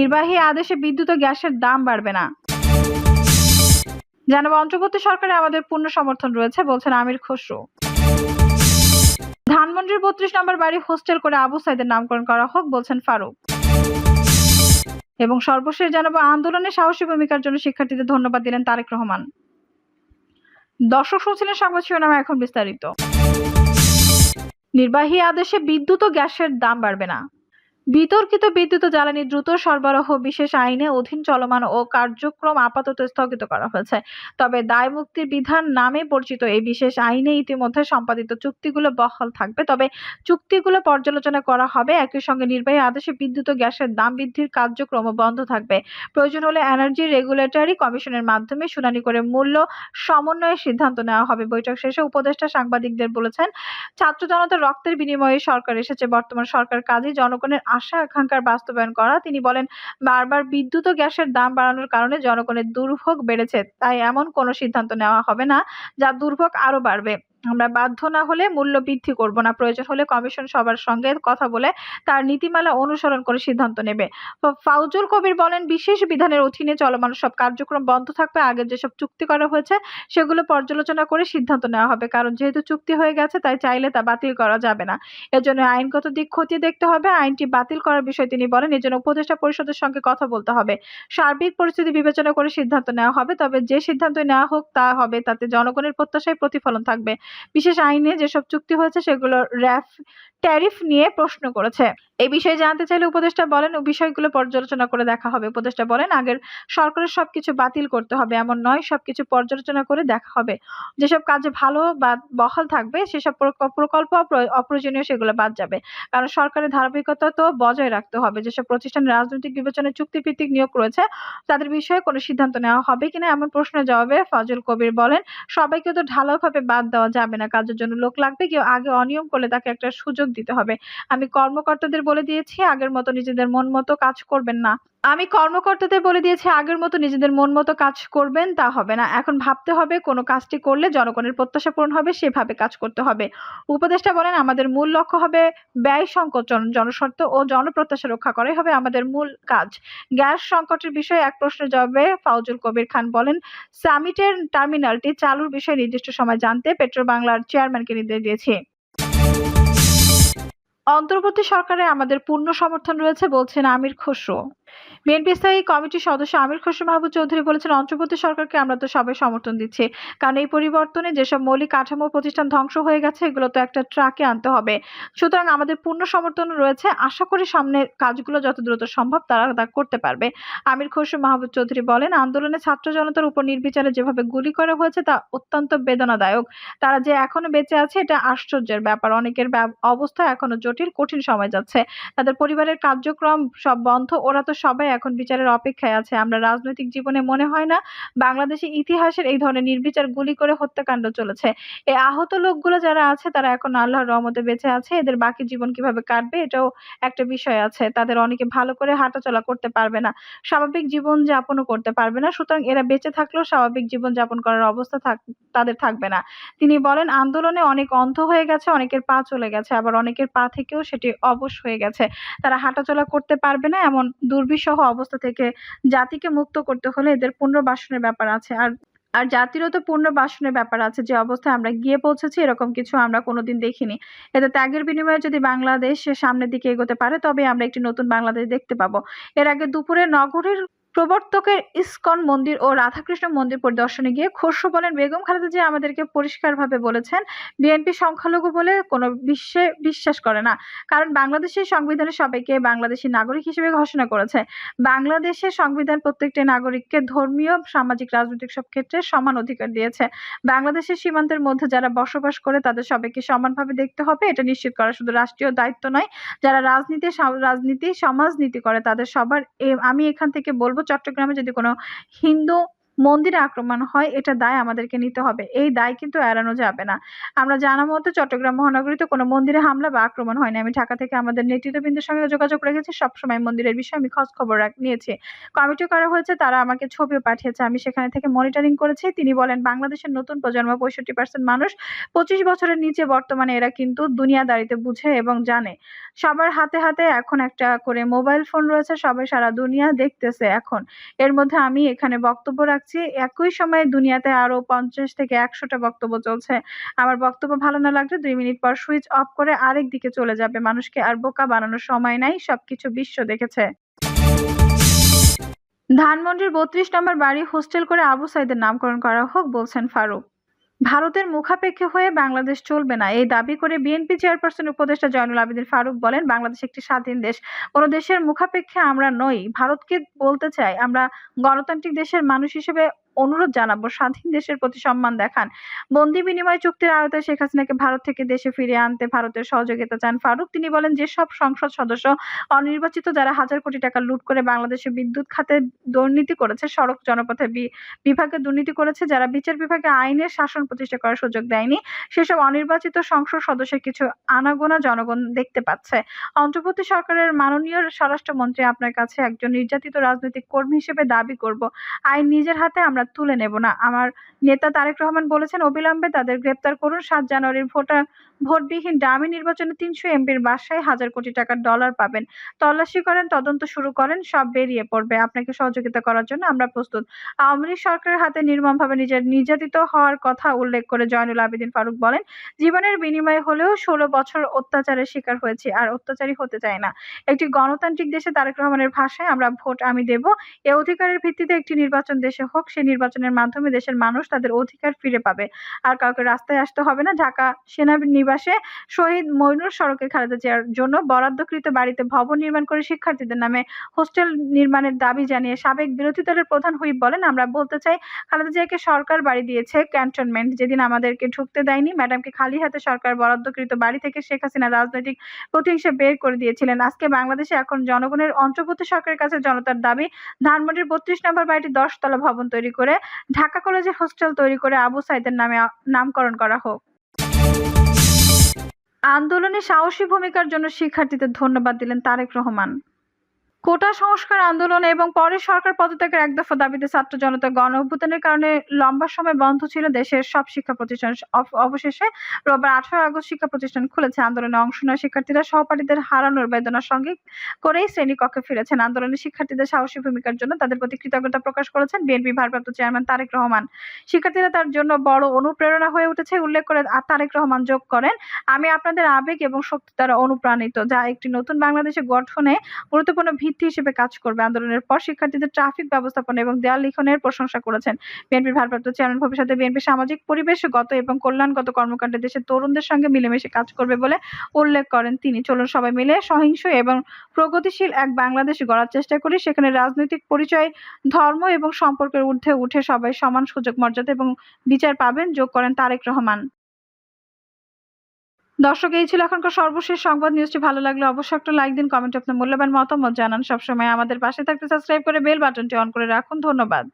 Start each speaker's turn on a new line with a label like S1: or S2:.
S1: নির্বাহী আদেশে বিদ্যুৎ ও গ্যাসের দাম বাড়বে না। জানাবো অন্তর্বর্তী সরকারে আমাদের পূর্ণ সমর্থন রয়েছে, বলছেন আমির খসরু। ধানমন্ডির ৩২ নম্বর বাড়ি হোস্টেল করে আবু সাইদের নামকরণ করা হোক, বলছেন ফারুক। এবং সর্বশেষ জানাবো আন্দোলনে সাহসী ভূমিকার জন্য শিক্ষার্থীদের ধন্যবাদ দিলেন তারেক রহমান। দর্শক শুনছিলেন সংবাদ শিরোনাম, এখন বিস্তারিত। নির্বাহী আদেশে বিদ্যুৎ ও গ্যাসের দাম বাড়বে না। বিতর্কিত বিদ্যুৎ ও জ্বালানি দ্রুত সরবরাহ বিশেষ আইনে অধীন চলমান ও কার্যক্রম আপাতত স্থগিত করা হয়েছে। তবে দায় মুক্তির বিধান নামে পরিচিত এই বিশেষ আইনে ইতিমধ্যে সম্পাদিত চুক্তিগুলো বহাল থাকবে। তবে চুক্তিগুলো পর্যালোচনা করা হবে। একই সঙ্গে নির্বাহী আদেশে বিদ্যুৎ ও গ্যাসের দাম বৃদ্ধির কার্যক্রম বন্ধ থাকবে। প্রয়োজন হলে এনার্জি রেগুলেটরি কমিশনের মাধ্যমে শুনানি করে মূল্য সমন্বয়ের সিদ্ধান্ত নেওয়া হবে। বৈঠক শেষে উপদেষ্টা সাংবাদিকদের বলেছেন, ছাত্র জনতার রক্তের বিনিময়ে সরকার এসেছে। বর্তমান সরকার কাজেই জনগণের আশা আকাঙ্ক্ষার বাস্তবায়ন করা। তিনি বলেন, বারবার বিদ্যুৎ ও গ্যাসের দাম বাড়ানোর কারণে জনগণের দুর্ভোগ বেড়েছে। তাই এমন কোনো সিদ্ধান্ত নেওয়া হবে না যা দুর্ভোগ আরো বাড়বে। আমরা বাধ্য না হলে মূল্য বৃদ্ধি করব না। প্রয়োজন হলে কমিশন সবার সঙ্গে কথা বলে তার নীতিমালা অনুসরণ করে সিদ্ধান্ত নেবে। ফাউজুল কবির বলেন, বিশেষ বিধানের অধীনে চলমান সব কার্যক্রম বন্ধ থাকবে। আগে যেসব চুক্তি করা হয়েছে সেগুলো পর্যালোচনা করে সিদ্ধান্ত নেওয়া হবে। কারণ যেহেতু চুক্তি হয়ে গেছে তাই চাইলে তা বাতিল করা যাবে না। এজন্য আইনগত দিক খতিয়ে দেখতে হবে। আইনটি বাতিল করার বিষয়ে তিনি বলেন, এজন্য উপদেষ্টা পরিষদের সঙ্গে কথা বলতে হবে। সার্বিক পরিস্থিতি বিবেচনা করে সিদ্ধান্ত নেওয়া হবে। তবে যে সিদ্ধান্ত নেওয়া হোক তা হবে তাতে জনগণের প্রত্যাশায় প্রতিফলন থাকবে। বিশেষ আইনে যেসব চুক্তি হয়েছে সেগুলো ট্যারিফ নিয়ে প্রশ্ন করেছে। এই বিষয়ে জানতে চাইলে উপদেষ্টা বলেন, বিষয়গুলো পর্যালোচনা করে দেখা হবে। উপদেষ্টা বলেন, আগের সরকারের সবকিছু বাতিল করতে হবে এমন নয়, সবকিছু পর্যালোচনা করে দেখা হবে। যেসব কাজে ভালো বা বহাল থাকবে সেসব প্রকল্প অপ্রয়োজনীয় সেগুলো বাদ যাবে। কারণ সরকারের ধারাবাহিকতা তো বজায় রাখতে হবে। যেসব প্রতিষ্ঠানে রাজনৈতিক বিবেচনায় চুক্তিভিত্তিক নিয়োগ রয়েছে তাদের বিষয়ে কোনো সিদ্ধান্ত নেওয়া হবে কিনা এমন প্রশ্নের জবাবে ফাজল কবির বলেন, সবাইকে তো ঢালাওভাবে বাদ দেওয়া যাবে না। কাজের জন্য লোক লাগবে। কেউ আগে অনিয়ম করলে তাকে একটা সুযোগ দিতে হবে। আমি কর্মকর্তাদের বলে দিয়েছি আগের মতো নিজেদের মন মতো কাজ করবেন তা হবে না। এখন ভাবতে হবে কোন কাজটি করলে জনগণের প্রত্যাশা পূরণ হবে সেভাবে কাজ করতে হবে। উপদেষ্টা বলেন, আমাদের মূল লক্ষ্য হবে ব্যয় সংকোচন, জনস্বার্থ ও জনপ্রত্যাশা রক্ষা করাই হবে আমাদের মূল কাজ। গ্যাস সংকটের বিষয়ে এক প্রশ্নের জবাবে ফাউজুল কবির খান বলেন, সামিটের টার্মিনালটি চালুর বিষয়ে নির্দিষ্ট সময় জানতে পেট্রোবাংলার চেয়ারম্যানকে নির্দেশ দিয়েছি। অন্তর্বর্তী সরকারে আমাদের পূর্ণ সমর্থন রয়েছে, বলছেন আমির খসরু। বিএনপি স্থায়ী কমিটির সদস্য আমির খসরু মাহবুব চৌধুরী বলেছেন, অন্তর্বর্তী সরকারকে আমরা তো সবাই সমর্থন দিচ্ছি। কারণ এই পরিবর্তনে যেসব মৌলিক কাঠামো প্রতিষ্ঠান ধ্বংস হয়ে গেছে এগুলো তো একটা ট্রাকে আনতে হবে। সুতরাং আমাদের পূর্ণ সমর্থন রয়েছে। আশা করি সামনের কাজগুলো যত দ্রুত সম্ভব তারা তা করতে পারবে। আমির খসরু মাহবুব চৌধুরী বলেন, আন্দোলনে ছাত্র জনতার উপর নির্বিচারে যেভাবে গুলি করা হয়েছে তা অত্যন্ত বেদনাদায়ক। তারা যে এখনো বেঁচে আছে এটা আশ্চর্যের ব্যাপার। অনেকের অবস্থা এখনো জটিল, কঠিন সময় যাচ্ছে। তাদের পরিবারের কার্যক্রম সব বন্ধ। ওরা তো সবাই এখন বিচারের অপেক্ষায় আছে। আমরা রাজনৈতিক জীবনে মনে হয় না বাংলাদেশের ইতিহাসের এই ধরনের নির্বিচার গুলি করে হত্যাকাণ্ড চলেছে। এই আহত লোকগুলো যারা আছে তারা এখন আল্লাহর রহমতে বেঁচে আছে। এদের বাকি জীবন কিভাবে কাটবে এটাও একটা বিষয় আছে। তাদের অনেকে ভালো করে হাঁটাচলা করতে পারবে না, স্বাভাবিক জীবন যাপনও করতে পারবে না। সুতরাং এরা বেঁচে থাকলেও স্বাভাবিক জীবন যাপন করার অবস্থা তাদের থাকবে না। তিনি বলেন, আন্দোলনে অনেক অন্ধ হয়ে গেছে, অনেকের পা চলে গেছে, আবার অনেকের পা থেকেও সেটি অবশ হয়ে গেছে। তারা হাঁটাচলা করতে পারবে না। এমন দুর্বিষহ অবস্থা থেকে জাতিকে মুক্ত করতে হলে এদের পুনর্বাসনের ব্যাপার আছে। আর জাতিরও তো পুনর্বাসনের ব্যাপার আছে। যে অবস্থায় আমরা গিয়ে পৌঁছেছি এরকম কিছু আমরা কোনোদিন দেখিনি। এতে ত্যাগের বিনিময়ে যদি বাংলাদেশ সামনের দিকে এগোতে পারে তবে আমরা একটি নতুন বাংলাদেশ দেখতে পাবো। এর আগে দুপুরে নগরের প্রবর্তকের ইসকন মন্দির ও রাধাকৃষ্ণ মন্দির পরিদর্শনে গিয়ে খসরু বলেন, বেগম খালেদা জিয়া আমাদেরকে পরিষ্কারভাবে বলেছেন বিএনপি সংখ্যালঘু বলে কোনো বিশ্বাস করে না। কারণ বাংলাদেশের সংবিধানে সবাইকে বাংলাদেশী নাগরিক হিসেবে ঘোষণা করেছে। বাংলাদেশের সংবিধান প্রত্যেকটি নাগরিককে ধর্মীয়, সামাজিক, রাজনৈতিক সব ক্ষেত্রে সমান অধিকার দিয়েছে। বাংলাদেশের সীমান্তের মধ্যে যারা বসবাস করে তাদের সবাইকে সমানভাবে দেখতে হবে। এটা নিশ্চিত করা শুধু রাষ্ট্রীয় দায়িত্ব নয়, যারা রাজনীতি সমাজনীতি করে তাদের সবার। আমি এখান থেকে বলবো, চট্টগ্রামে যদি কোনো হিন্দু মন্দিরে আক্রমণ হয়, এটা দায় আমাদেরকে নিতে হবে। এই দায় কিন্তু এড়ানো যাবে না। আমরা জানা মতে চট্টগ্রাম মহানগরীতে কোনো মন্দিরে হামলা বা আক্রমণ হয়নি। আমি ঢাকা থেকে আমাদের নেতৃত্ববৃন্দের সঙ্গে যোগাযোগ রেখেছি। সবসময় মন্দিরের বিষয়ে আমি খোঁজখবর নিয়েছি। কমিটিও করা হয়েছে, তারা আমাকে ছবিও পাঠিয়েছে। আমি সেখানে থেকে মনিটরিং করেছি। তিনি বলেন, বাংলাদেশের নতুন প্রজন্ম ৬৫% মানুষ ২৫ বছরের নিচে। বর্তমানে এরা কিন্তু দুনিয়াদারিতে বুঝে এবং জানে। সবার হাতে, হাতে এখন একটা করে মোবাইল ফোন রয়েছে। সবাই সারা দুনিয়া দেখতেছে এখন। এর মধ্যে আমি এখানে বক্তব্য রাখছি। একই সময়ে দুনিয়াতে আরো ৫০ থেকে ১০০ টা বক্তব্য চলছে। আমার বক্তব্য ভালো না লাগলে ২ মিনিট পর সুইচ অফ করে আরেক দিকে চলে যাবে। মানুষকে আর বোকা বানানোর সময় নাই। সবকিছু বিশ্ব দেখেছে। ধানমন্ডির ৩২ নম্বর বাড়ি হোস্টেল করে আবু সাঈদের নামকরণ করা হোক, বলছেন ফারুক। ভারতের মুখাপেক্ষী হয়ে বাংলাদেশ চলবে না, এই দাবি করে বিএনপি চেয়ারপারসন উপদেষ্টা জয়নুল আবেদীন ফারুক বলেন, বাংলাদেশ একটি স্বাধীন দেশ। কোনো দেশের মুখাপেক্ষী আমরা নই। ভারতকে বলতে চাই, আমরা গণতান্ত্রিক দেশের মানুষ হিসেবে অনুরোধ জানাবো, স্বাধীন দেশের প্রতি সম্মান দেখান। বন্দি বিনিময় চুক্তির আওতায় শেখ হাসিনাকে ভারত থেকে দেশে ফিরিয়ে আনতে ভারতের সহযোগিতা চান ফারুক। তিনি বলেন, যেসব সংসদ সদস্য অনির্বাচিত, যারা হাজার কোটি টাকা লুট করে বাংলাদেশের বিদ্যুৎ খাতে দুর্নীতি করেছে, সড়ক জনপথে বিভাগে দুর্নীতি করেছে, যারা বিচার বিভাগে আইনের শাসন প্রতিষ্ঠা করার সুযোগ দেয়নি, সেসব অনির্বাচিত সংসদ সদস্যের কিছু আনাগোনা জনগণ দেখতে পাচ্ছে। অন্তর্বর্তী সরকারের মাননীয় স্বরাষ্ট্রমন্ত্রী, আপনার কাছে একজন নির্যাতিত রাজনৈতিক কর্মী হিসেবে দাবি করব, আইন নিজের হাতে আমরা তুলে নেব না। আমার নেতা তারেক রহমান বলেছেন, অবিলম্বে তাদের গ্রেপ্তার করুন। ৭ জানুয়ারির ভোটবিহীন ডামি নির্বাচনে ৩০০ এমপির বাসায় হাজার কোটি টাকার ডলার পাবেন। তল্লাশি করেন, তদন্ত শুরু করেন, সব বেরিয়ে পড়বে। আপনাকে সহযোগিতা করার জন্য আমরা প্রস্তুত। আওয়ামী লীগ সরকারের হাতে নির্মমভাবে নির্যাতিত হওয়ার কথা উল্লেখ করে জয়নুল আবেদীন ফারুক বলেন, জীবনের বিনিময়ে হলেও ১৬ বছর অত্যাচারের শিকার হয়েছি, আর অত্যাচারী হতে চাই না। একটি গণতান্ত্রিক দেশে, তারেক রহমানের ভাষায়, আমরা ভোট আমি দেব। এ অধিকারের ভিত্তিতে একটি নির্বাচন দেশে হোক। সেই নির্বাচনের মাধ্যমে দেশের মানুষ তাদের অধিকার ফিরে পাবে। আর কাউকে রাস্তায় আসতে হবে না। ঢাকা সেনানিবাসে শহীদ মইনুর সড়কে খালেদা জিয়ার জন্য বরাদ্দকৃত বাড়িতে ভবন নির্মাণ করে শিক্ষার্থীদের নামে হোস্টেল নির্মাণের দাবি জানিয়ে সাবেক বিরোধী দলের প্রধান হুইপ বলেন, আমরা বলতে চাই, খালেদা জিয়াকে সরকার বাড়ি দিয়েছে ক্যান্টনমেন্ট, যেদিন আমাদেরকে ঢুকতে দেয়নি, ম্যাডামকে খালি হাতে সরকার বরাদ্দকৃত বাড়ি থেকে শেখ হাসিনা রাজনৈতিক প্রতিহিংসা বের করে দিয়েছিলেন। আজকে বাংলাদেশে এখন জনগণের অন্তর্বর্তী সরকারের কাছে জনতার দাবি, ধানমন্ডির ৩২ নম্বর বাড়িটি ১০ তলা ভবন তৈরি করে ঢাকা কলেজে হোস্টেল তৈরি করে আবু সাঈদের নামে নামকরণ করা হোক। আন্দোলনে সাহসী ভূমিকার জন্য শিক্ষার্থীদের ধন্যবাদ দিলেন তারেক রহমান। কোটা সংস্কার আন্দোলন এবং পরে সরকার পদত্যাগের এক দফা দাবিতে ছাত্র জনতা গণ অভ্যুত্থানের কারণে লম্বা সময় বন্ধ ছিল দেশের সব শিক্ষা প্রতিষ্ঠান। অবশেষে রোববার ১৮ আগস্ট শিক্ষা প্রতিষ্ঠান খুলেছে। আন্দোলনে অংশ নেওয়া শিক্ষার্থীরা সহপাঠীদের হারানোর বেদনার সঙ্গে করেই শ্রেণীকক্ষে ফিরেছেন। আন্দোলনে শিক্ষার্থীদের সাহসী ভূমিকার জন্য তাদের প্রতি কৃতজ্ঞতা প্রকাশ করেছেন বিএনপি ভারপ্রাপ্ত চেয়ারম্যান তারেক রহমান। শিক্ষার্থীরা তার জন্য বড় অনুপ্রেরণা হয়ে উঠেছে উল্লেখ করে তারেক রহমান যোগ করেন, আমি আপনাদের আবেগ এবং শক্তি দ্বারা অনুপ্রাণিত, যা একটি নতুন বাংলাদেশে গঠনে গুরুত্বপূর্ণ ভিত্তি হিসেবে কাজ করবে। আন্দোলনের পর শিক্ষার্থীদের ট্রাফিক ব্যবস্থাপনা এবং দেয়াল লিখনের প্রশংসা করেছেন বিএনপির ভারপ্রাপ্ত চেয়ারম্যান। ভবিষ্যতে বিএনপি সামাজিক, পরিবেশগত এবং কল্যাণগত কর্মকাণ্ডে দেশের তরুণদের সঙ্গে মিলেমিশে কাজ করবে বলে উল্লেখ করেন তিনি। চলুন সবাই মিলে সহিংস এবং প্রগতিশীল এক বাংলাদেশ গড়ার চেষ্টা করি, সেখানে রাজনৈতিক পরিচয়, ধর্ম এবং সম্পর্কের ঊর্ধ্বে উঠে সবাই সমান সুযোগ, মর্যাদা এবং বিচার পাবেন, যোগ করেন তারেক রহমান। দর্শক, এই ছিল এখনকার সর্বশেষ সংবাদ। নিউজটি ভালো লাগলে অবশ্যই একটা লাইক দিন, কমেন্টে আপনার মূল্যবান মতামত জানান। সবসময় আমাদের পাশে থাকতে সাবস্ক্রাইব করে বেল বাটনটি অন করে রাখুন। ধন্যবাদ।